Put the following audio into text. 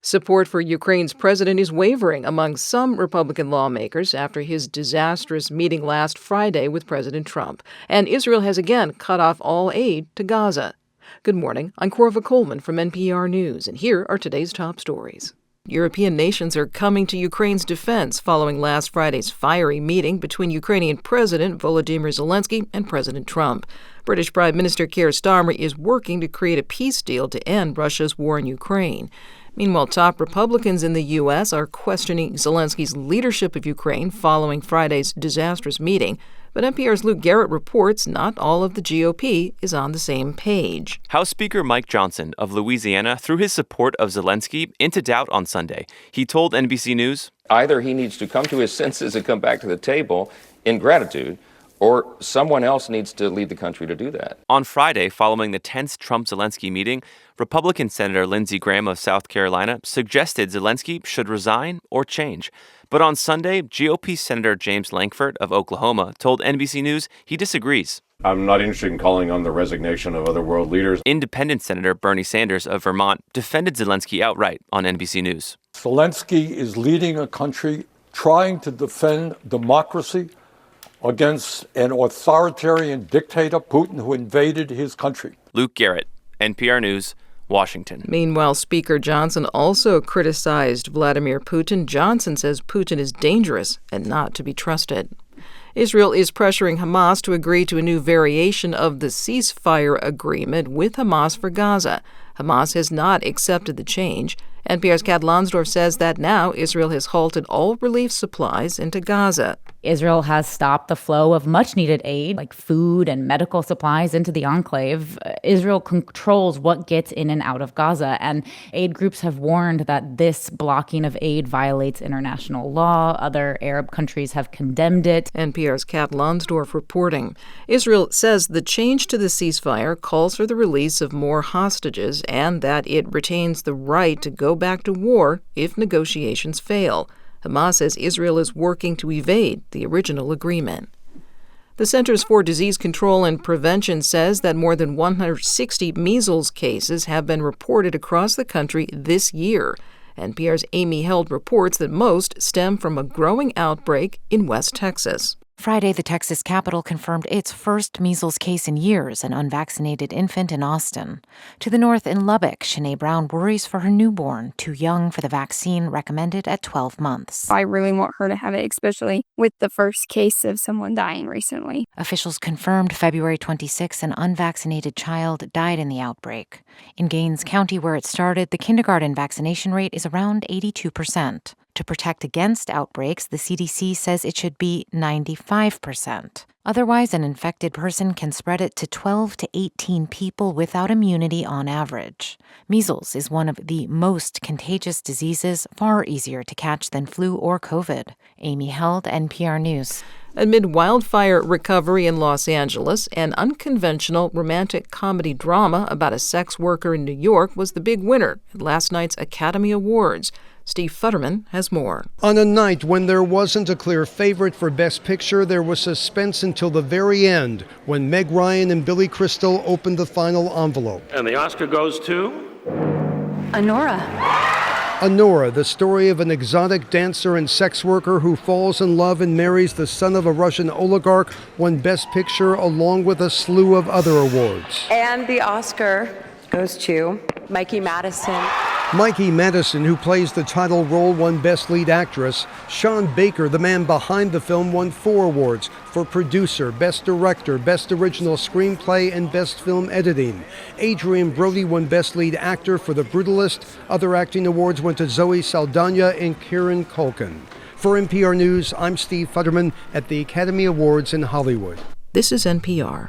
Support for Ukraine's president is wavering among some Republican lawmakers after his disastrous meeting last Friday with President Trump. And Israel has again cut off all aid to Gaza. Good morning. I'm Corva Coleman from NPR News, and here are today's top stories. European nations are coming to Ukraine's defense following last Friday's fiery meeting between Ukrainian President Volodymyr Zelenskyy and President Trump. British Prime Minister Keir Starmer is working to create a peace deal to end Russia's war in Ukraine. Meanwhile, top Republicans in the U.S. are questioning Zelenskyy's leadership of Ukraine following Friday's disastrous meeting. But NPR's Luke Garrett reports not all of the GOP is on the same page. House Speaker Mike Johnson of Louisiana threw his support of Zelenskyy into doubt on Sunday. He told NBC News, either he needs to come to his senses and come back to the table in gratitude, or someone else needs to lead the country to do that. On Friday, following the tense Trump-Zelenskyy meeting, Republican Senator Lindsey Graham of South Carolina suggested Zelenskyy should resign or change. But on Sunday, GOP Senator James Lankford of Oklahoma told NBC News he disagrees. I'm not interested in calling on the resignation of other world leaders. Independent Senator Bernie Sanders of Vermont defended Zelenskyy outright on NBC News. Zelenskyy is leading a country trying to defend democracy against an authoritarian dictator, Putin, who invaded his country. Luke Garrett, NPR News, Washington. Meanwhile, Speaker Johnson also criticized Vladimir Putin. Johnson says Putin is dangerous and not to be trusted. Israel is pressuring Hamas to agree to a new variation of the ceasefire agreement with Hamas for Gaza. Hamas has not accepted the change. NPR's Kat Lonsdorf says that now Israel has halted all relief supplies into Gaza. Israel has stopped the flow of much-needed aid, like food and medical supplies, into the enclave. Israel controls what gets in and out of Gaza, and aid groups have warned that this blocking of aid violates international law. Other Arab countries have condemned it. NPR's Kat Lonsdorf reporting. Israel says the change to the ceasefire calls for the release of more hostages and that it retains the right to go back to war if negotiations fail. Hamas says Israel is working to evade the original agreement. The Centers for Disease Control and Prevention says that more than 160 measles cases have been reported across the country this year. NPR's Amy Held reports that most stem from a growing outbreak in West Texas. Friday, the Texas Capitol confirmed its first measles case in years, an unvaccinated infant in Austin. To the north in Lubbock, Shanae Brown worries for her newborn, too young for the vaccine recommended at 12 months. I really want her to have it, especially with the first case of someone dying recently. Officials confirmed February 26 an unvaccinated child died in the outbreak. In Gaines County, where it started, the kindergarten vaccination rate is around 82%. To protect against outbreaks, the CDC says it should be 95%. Otherwise, an infected person can spread it to 12 to 18 people without immunity on average. Measles is one of the most contagious diseases, far easier to catch than flu or COVID. Amy Held, NPR News. Amid wildfire recovery in Los Angeles, an unconventional romantic comedy drama about a sex worker in New York was the big winner at last night's Academy Awards. Steve Futterman has more. On a night when there wasn't a clear favorite for Best Picture, there was suspense until the very end when Meg Ryan and Billy Crystal opened the final envelope. And the Oscar goes to Anora. Anora, the story of an exotic dancer and sex worker who falls in love and marries the son of a Russian oligarch, won Best Picture along with a slew of other awards. And the Oscar goes to Mikey Madison. Mikey Madison, who plays the title role, won Best Lead Actress. Sean Baker, the man behind the film, won 4 awards for Producer, Best Director, Best Original Screenplay, and Best Film Editing. Adrian Brody won Best Lead Actor for The Brutalist. Other acting awards went to Zoe Saldana and Kieran Culkin. For NPR News, I'm Steve Futterman at the Academy Awards in Hollywood. This is NPR.